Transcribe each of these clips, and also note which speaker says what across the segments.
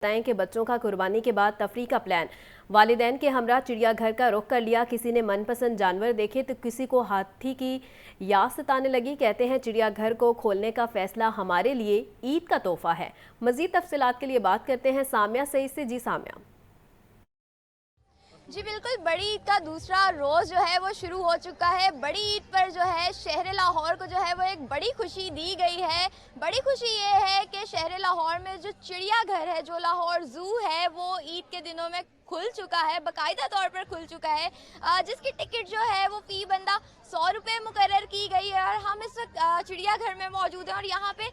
Speaker 1: बताएं कि बच्चों का कुर्बानी के बाद तफरीह का प्लान। वालिदैन के हमरा चिड़ियाघर का रुख कर लिया। किसी ने मनपसंद जानवर देखे तो किसी को हाथी की याद सताने लगी। कहते हैं चिड़ियाघर को खोलने का फैसला हमारे लिए ईद का तोहफा है। मजीद तफसीलात के लिए बात करते हैं सामिया सईद से। जी सामिया।
Speaker 2: जी बिल्कुल, बड़ी ईद का दूसरा रोज़ जो है वो शुरू हो चुका है। बड़ी ईद पर जो है शहर लाहौर को जो है वो एक बड़ी खुशी दी गई है। बड़ी खुशी ये है कि शहर लाहौर में जो चिड़ियाघर है, जो लाहौर ज़ू है, वो ईद के दिनों में खुल चुका है, बाकायदा तौर पर खुल चुका है, जिसकी टिकट जो है वो फ़ी बंदा 100 रुपये मुकर्रर की गई है। और हम इस वक्त चिड़ियाघर में मौजूद हैं और यहाँ पे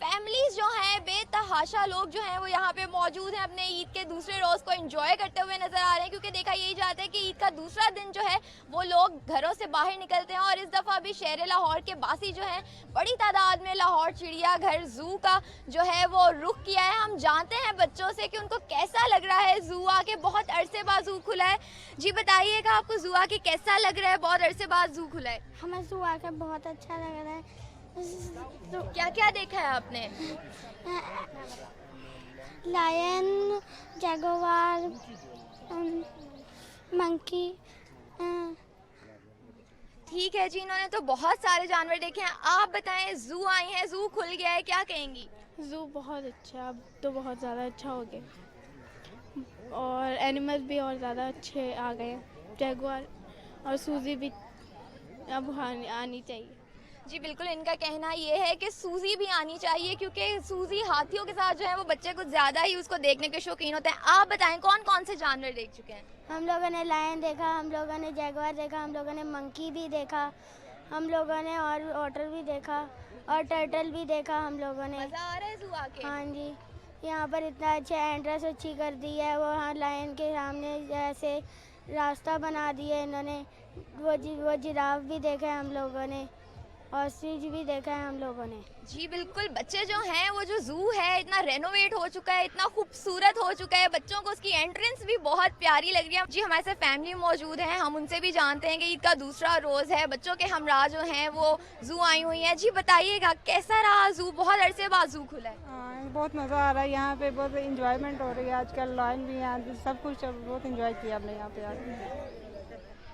Speaker 2: फैमिलीज़ जो हैं, बेतहाशा लोग जो हैं वो यहाँ पे मौजूद हैं, अपने ईद के दूसरे रोज़ को एंजॉय करते हुए नज़र आ रहे हैं। क्योंकि देखा यही जाता है कि ईद का दूसरा दिन जो है वो लोग घरों से बाहर निकलते हैं। और इस दफ़ा भी शहर लाहौर के बासी जो हैं बड़ी तादाद में लाहौर चिड़ियाघर ज़ू का जो है वो रुख किया है। हम जानते हैं बच्चों से कि उनको कैसा लग रहा है ज़ू आके। बहुत अरसे बाद ज़ू खुला है। जी बताइएगा, आपको ज़ू आके कैसा लग रहा है? बहुत अरसे बाद ज़ू खुला है।
Speaker 3: हमें ज़ू आकर बहुत अच्छा लग रहा है।
Speaker 2: तो क्या क्या देखा है आपने?
Speaker 3: Lion, jaguar, monkey.
Speaker 2: ठीक है जी, इन्होंने तो बहुत सारे जानवर देखे हैं। आप बताएं, ज़ू आई हैं, ज़ू खुल गया है, क्या कहेंगी?
Speaker 4: ज़ू बहुत अच्छा, अब तो बहुत ज़्यादा अच्छा हो गया और एनिमल्स भी और ज़्यादा अच्छे आ गए हैं। जगुआर और सूजी भी अब आनी चाहिए।
Speaker 2: जी बिल्कुल, इनका कहना ये है कि सूजी भी आनी चाहिए, क्योंकि सूजी हाथियों के साथ जो है वो बच्चे कुछ ज़्यादा ही उसको देखने के शौकीन होते हैं। आप बताएं, कौन कौन से जानवर देख चुके हैं?
Speaker 3: हम लोगों ने लायन देखा, हम लोगों ने जगुआर देखा, हम लोगों ने मंकी भी देखा, हम लोगों ने और ओटर भी देखा और टर्टल भी देखा हम लोगों ने।
Speaker 2: मज़ा आ रहा है ज़ू आके?
Speaker 3: हाँ जी, यहाँ पर इतना अच्छा एंट्रेंस अच्छी कर दी है। वो हाँ लायन के सामने जैसे रास्ता बना दिया इन्होंने। वो जिराफ भी देखा है हम लोगों ने, ऑस्ट्रिच भी देखा है हम लोगों ने।
Speaker 2: जी बिल्कुल, बच्चे जो हैं वो जो ज़ू है इतना रेनोवेट हो चुका है, इतना खूबसूरत हो चुका है, बच्चों को उसकी एंट्रेंस भी बहुत प्यारी लग रही है। जी हमारे साथ फैमिली मौजूद हैं, हम उनसे भी जानते हैं कि ईद का दूसरा रोज़ है, बच्चों के हमरा जो हैं वो ज़ू आई हुई हैं। जी बताइएगा, कैसा रहा ज़ू? बहुत अरसे बाद ज़ू खुला है।
Speaker 5: हाँ, बहुत मज़ा आ रहा है यहाँ पे, बहुत इंजॉयमेंट हो रही है। आजकल लाइन भी यहाँ सब कुछ बहुत इंजॉय किया हमने यहाँ पे आके।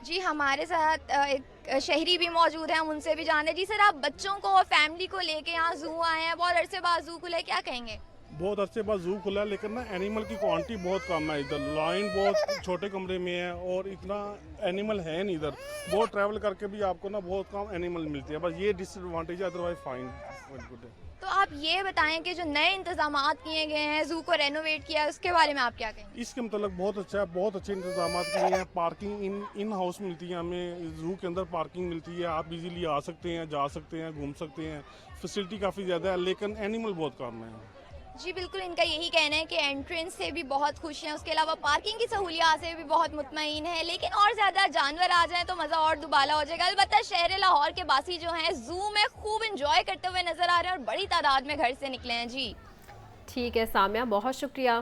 Speaker 2: जी हमारे साथ एक शहरी भी मौजूद हैं, हम उनसे भी जाने। जी सर, आप बच्चों को और फैमिली को लेके यहाँ ज़ू आए हैं, बहुत अरसे बाद ज़ू खुला है, क्या कहेंगे?
Speaker 6: बहुत अरसे बाद ज़ू खुला है, लेकिन ना एनिमल की क्वांटिटी बहुत कम है इधर। लाइन बहुत छोटे कमरे में है और इतना एनिमल है नहीं इधर। बहुत ट्रैवल करके भी आपको ना बहुत कम एनिमल मिलते हैं, बस ये डिसएडवांटेज है, अदरवाइज फाइन गुड है।
Speaker 2: तो आप ये बताएं कि जो नए इंतजामात किए गए हैं, ज़ू को रेनोवेट किया है, उसके बारे में आप क्या कहेंगे?
Speaker 6: इसके मतलब बहुत अच्छा है, बहुत अच्छे इंतजाम किए हैं। पार्किंग इन हाउस मिलती है हमें, ज़ू के अंदर पार्किंग मिलती है, आप इजीली आ सकते हैं, जा सकते हैं, घूम सकते हैं। फैसिलिटी काफ़ी ज़्यादा है, लेकिन एनिमल बहुत कम है।
Speaker 2: जी बिल्कुल, इनका यही कहना है कि एंट्रेंस से भी बहुत खुश हैं, उसके अलावा पार्किंग की सहूलियात से भी बहुत मुतमईन है, लेकिन और ज़्यादा जानवर आ जाएं तो मज़ा और दुबाला हो जाएगा। अलबत्ता शहर लाहौर के बासी जो हैं ज़ू में खूब इंजॉय करते हुए नज़र आ रहे हैं और बड़ी तादाद में घर से निकले हैं। जी
Speaker 1: ठीक है सामिया, बहुत शुक्रिया।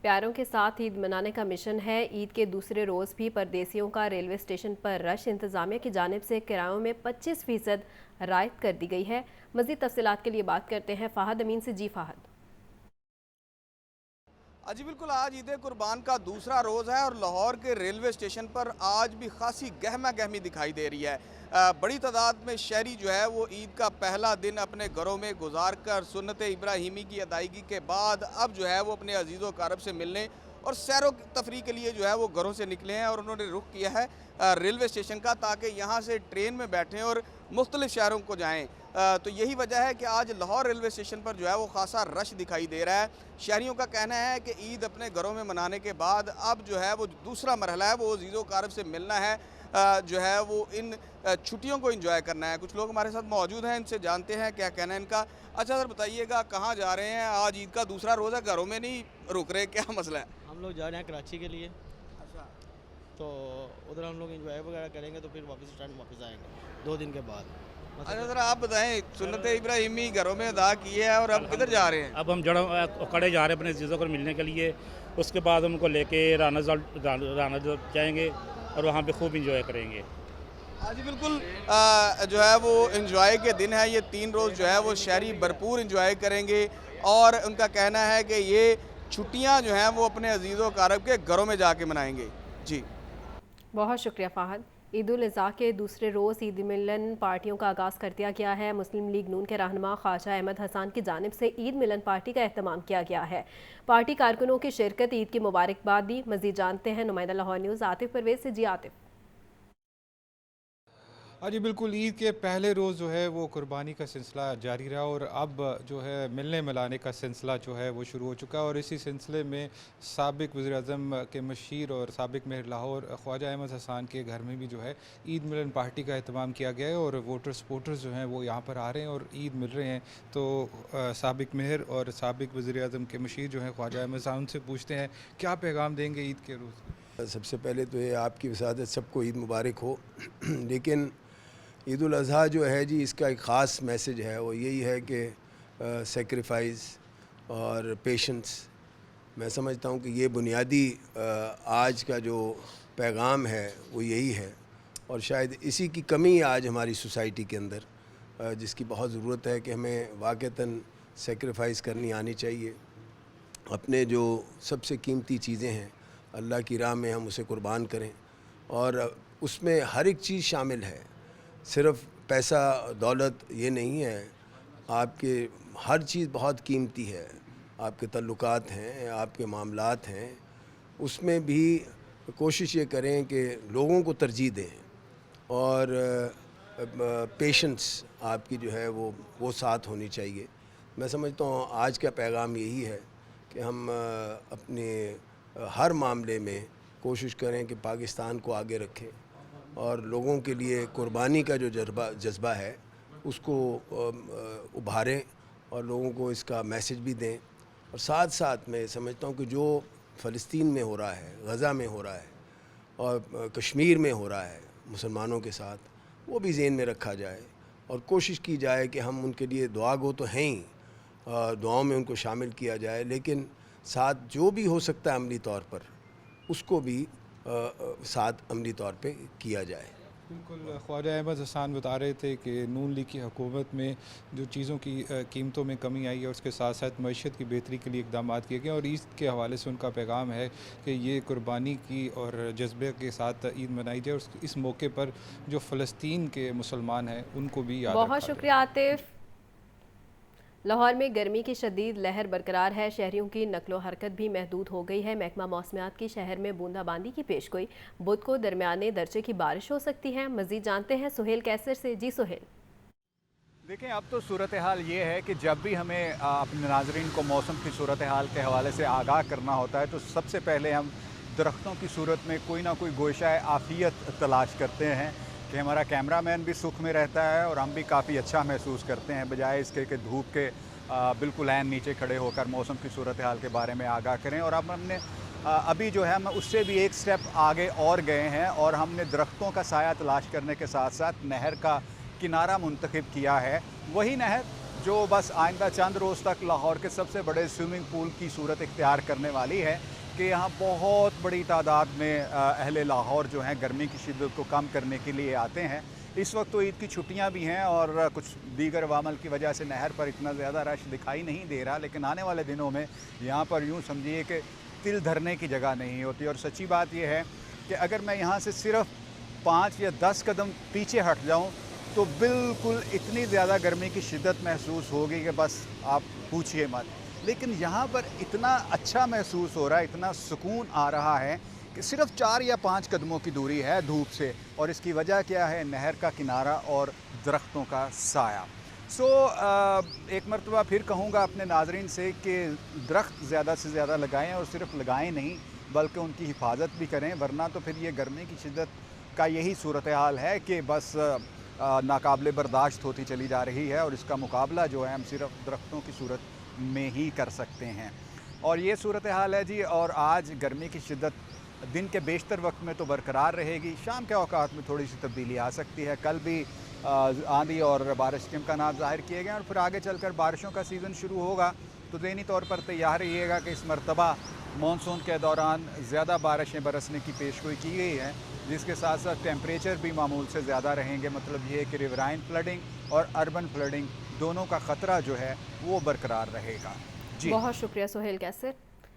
Speaker 1: प्यारों के साथ ईद मनाने का मिशन है। ईद के दूसरे रोज़ भी परदेसियों का रेलवे स्टेशन पर रश। इंतज़ामिया की जानिब से किरायों में 25% रायत कर दी गई है। मज़ीद तफसीलात के लिए बात करते हैं फ़ाहद अमीन से। जी फ़ाहद।
Speaker 7: जी बिल्कुल, आज ईद कुर्बान का दूसरा रोज़ है और लाहौर के रेलवे स्टेशन पर आज भी खासी गहमा गहमी दिखाई दे रही है। बड़ी तादाद में शहरी जो है वो ईद का पहला दिन अपने घरों में गुजार कर सुन्नत इब्राहिमी की अदायगी के बाद अब जो है वो अपने अजीज़ों कारब से मिलने और सैरो तफरी के लिए जो है वो घरों से निकले हैं और उन्होंने रुख किया है रेलवे स्टेशन का, ताकि यहाँ से ट्रेन में बैठें और मुख्तलिफ़ शहरों को जाएँ। तो यही वजह है कि आज लाहौर रेलवे स्टेशन पर जो है वो खासा रश दिखाई दे रहा है। शहरियों का कहना है कि ईद अपने घरों में मनाने के बाद अब जो है वो दूसरा मरहला है, वो अजीज़ो कारब से मिलना है, जो है वो इन छुट्टियों को एंजॉय करना है। कुछ लोग हमारे साथ मौजूद हैं, इनसे जानते हैं क्या कहना है इनका। अच्छा सर बताइएगा, कहाँ जा रहे हैं? आज ईद का दूसरा रोज़ है, घरों में नहीं रुक रहे, क्या मसला है?
Speaker 8: हम लोग जा रहे हैं कराची के लिए। अच्छा, तो उधर हम लोग एंजॉय वगैरह करेंगे, तो फिर वापस आएंगे 2 दिन के बाद।
Speaker 7: अच्छा सर आप बताएं, सुन्नत इब्राहिमी घरों में अदा की है और अब किधर जा रहे हैं?
Speaker 9: अब हम कड़े जा रहे हैं अपने अजीज़ों को मिलने के लिए। उसके बाद हम उनको लेके राना जाएंगे और वहाँ पे खूब इंजॉय करेंगे।
Speaker 7: हाँ जी बिल्कुल, जो है वो इंजॉय के दिन है। ये 3 रोज़ जो है वो शहरी भरपूर इंजॉय करेंगे और उनका कहना है कि ये छुट्टियां जो हैं वो अपने अजीज़ों कारब के घरों में जाके मनाएंगे। जी
Speaker 1: बहुत शुक्रिया फ़हद। ईद उल अज़हा के दूसरे रोज़ ईद मिलन पार्टियों का आगाज़ कर दिया गया है। मुस्लिम लीग नून के रहनुमा ख्वाजा अहमद हसन की जानिब से ईद मिलन पार्टी का एहतमाम किया गया है। पार्टी कारकुनों की शिरकत ईद की मुबारकबाद दी। मज़ीद जानते हैं नुमाइंदा लाहौर न्यूज़ आतिफ परवेज़ से। जी आतिफ।
Speaker 10: हाँ जी बिल्कुल, ईद के पहले रोज़ जो है वो कुर्बानी का सिलसिला जारी रहा और अब जो है मिलने मिलाने का सिलसिला जो है वो शुरू हो चुका है। और इसी सिलसिले में साबिक वज़ीर-ए-आज़म के मशीर और साबिक मेयर लाहौर ख्वाजा अहमद हसन के घर में भी जो है ईद मिलन पार्टी का एहतमाम किया गया है और वोटर सपोर्टर्स जो हैं वो यहाँ पर आ रहे हैं और ईद मिल रहे हैं। तो साबिक मेयर और साबिक वज़ीर-ए-आज़म के मशीर जो हैं ख्वाजा अहमद हसन, उनसे पूछते हैं क्या पैगाम देंगे ईद के रोज़।
Speaker 11: सबसे पहले तो ये आपकी वसादत सबको ईद मुबारक हो। लेकिन ईद उल अज़हा जो है जी, इसका एक ख़ास मैसेज है, वो यही है कि सेक्रीफाइस और पेशेंस, मैं समझता हूँ कि ये बुनियादी आज का जो पैगाम है वो यही है। और शायद इसी की कमी आज हमारी सोसाइटी के अंदर, जिसकी बहुत ज़रूरत है कि हमें वाक़तन सेक्रीफाइस करनी आनी चाहिए। अपने जो सबसे कीमती चीज़ें हैं अल्लाह की राह में हम उसे कुर्बान करें और उसमें हर एक चीज़ शामिल है, सिर्फ़ पैसा दौलत ये नहीं है। आपके हर चीज़ बहुत कीमती है, आपके तल्लुकात हैं, आपके मामलात हैं, उसमें भी कोशिश ये करें कि लोगों को तरजीह दें और पेशेंस आपकी जो है वो साथ होनी चाहिए। मैं समझता हूँ आज का पैगाम यही है कि हम अपने हर मामले में कोशिश करें कि पाकिस्तान को आगे रखें और लोगों के लिए कुर्बानी का जो जज्बा है उसको उभारें और लोगों को इसका मैसेज भी दें। और साथ साथ मैं समझता हूँ कि जो फ़लस्तीन में हो रहा है, गज़ा में हो रहा है और कश्मीर में हो रहा है मुसलमानों के साथ, वो भी ज़हन में रखा जाए और कोशिश की जाए कि हम उनके लिए दुआ गो तो हैं ही, दुआओं में उनको शामिल किया जाए, लेकिन साथ जो भी हो सकता है अमली तौर पर उसको भी साथ अमली तौर पे किया जाए।
Speaker 10: बिल्कुल, ख्वाजा अहमद हसन बता रहे थे कि नून लीग की हुकूमत में जो चीज़ों की कीमतों में कमी आई है उसके साथ साथ मईशत की बेहतरी के लिए इक़दाम किए गए और ईद के हवाले से उनका पैगाम है कि ये कुर्बानी की और जज्बे के साथ ईद मनाई जाए और इस मौके पर जो फ़लस्तीन के मुसलमान हैं उनको भी याद रखा जाए।
Speaker 1: बहुत शुक्रिया आतिफ। लाहौर में गर्मी की शदीद लहर बरकरार है। शहरियों की नकलो हरकत भी महदूद हो गई है। महकमा मौसमियात की शहर में बूंदाबांदी की पेशगोई, बुध को दरमियाने दर्जे की बारिश हो सकती है। मजीद जानते हैं सुहेल कैसर से। जी सुहेल।
Speaker 12: देखें, अब तो सूरत हाल ये है कि जब भी हमें अपने नाजरीन को मौसम की सूरत हाल के हवाले से आगाह करना होता है तो सबसे पहले हम दरख्तों की सूरत में कोई ना कोई गोशाए आफियत तलाश करते हैं कि हमारा कैमरामैन भी सुख में रहता है और हम भी काफ़ी अच्छा महसूस करते हैं, बजाय इसके कि धूप के बिल्कुल ऐन नीचे खड़े होकर मौसम की सूरत हाल के बारे में आगाह करें। और अब हमने अभी जो है हम उससे भी एक स्टेप आगे और गए हैं और हमने दरख्तों का साया तलाश करने के साथ साथ नहर का किनारा मुंतखब किया है। वही नहर जो बस आइंदा चंद रोज़ तक लाहौर के सबसे बड़े स्विमिंग पूल की सूरत इख्तियार करने वाली है कि यहाँ बहुत बड़ी तादाद में अहले लाहौर जो हैं गर्मी की शिद्दत को कम करने के लिए आते हैं। इस वक्त तो ईद की छुट्टियाँ भी हैं और कुछ दीगर अवामल की वजह से नहर पर इतना ज़्यादा रश दिखाई नहीं दे रहा, लेकिन आने वाले दिनों में यहाँ पर यूँ समझिए कि तिल धरने की जगह नहीं होती। और सच्ची बात यह है कि अगर मैं यहाँ से सिर्फ 5 या 10 कदम पीछे हट जाऊँ तो बिल्कुल इतनी ज़्यादा गर्मी की शिद्दत महसूस होगी कि बस आप पूछिए मत। लेकिन यहाँ पर इतना अच्छा महसूस हो रहा है, इतना सुकून आ रहा है कि सिर्फ 4 या 5 कदमों की दूरी है धूप से, और इसकी वजह क्या है? नहर का किनारा और दरख्तों का साया। एक मरतबा फिर कहूँगा अपने नाजरीन से कि दरख्त ज़्यादा से ज़्यादा लगाएं और सिर्फ लगाएं नहीं बल्कि उनकी हिफाजत भी करें, वरना तो फिर ये गर्मी की शिद्दत का यही सूरत हाल है कि बस नाकाबिले बर्दाश्त होती चली जा रही है और इसका मुकाबला जो है हम सिर्फ दरख्तों की सूरत में ही कर सकते हैं। और ये सूरत हाल है जी। और आज गर्मी की शिद्दत दिन के बेशतर वक्त में तो बरकरार रहेगी, शाम के औकात में थोड़ी सी तब्दीली आ सकती है। कल भी आंधी और बारिश के इम्कानात ज़ाहिर किए गए और फिर आगे चलकर बारिशों का सीज़न शुरू होगा तो ज़हनी तौर पर तैयार रहिएगा कि इस मरतबा मानसून के दौरान ज़्यादा बारिशें बरसने की पेशगोई की गई है, जिसके साथ साथ टेम्परेचर भी मामूल से ज़्यादा रहेंगे। मतलब ये है कि रिवराइन फ्लडिंग और अर्बन फ्लडिंग दोनों का ख़तरा जो है वो बरकरार रहेगा। जी
Speaker 1: बहुत शुक्रिया सुहेल कैसर।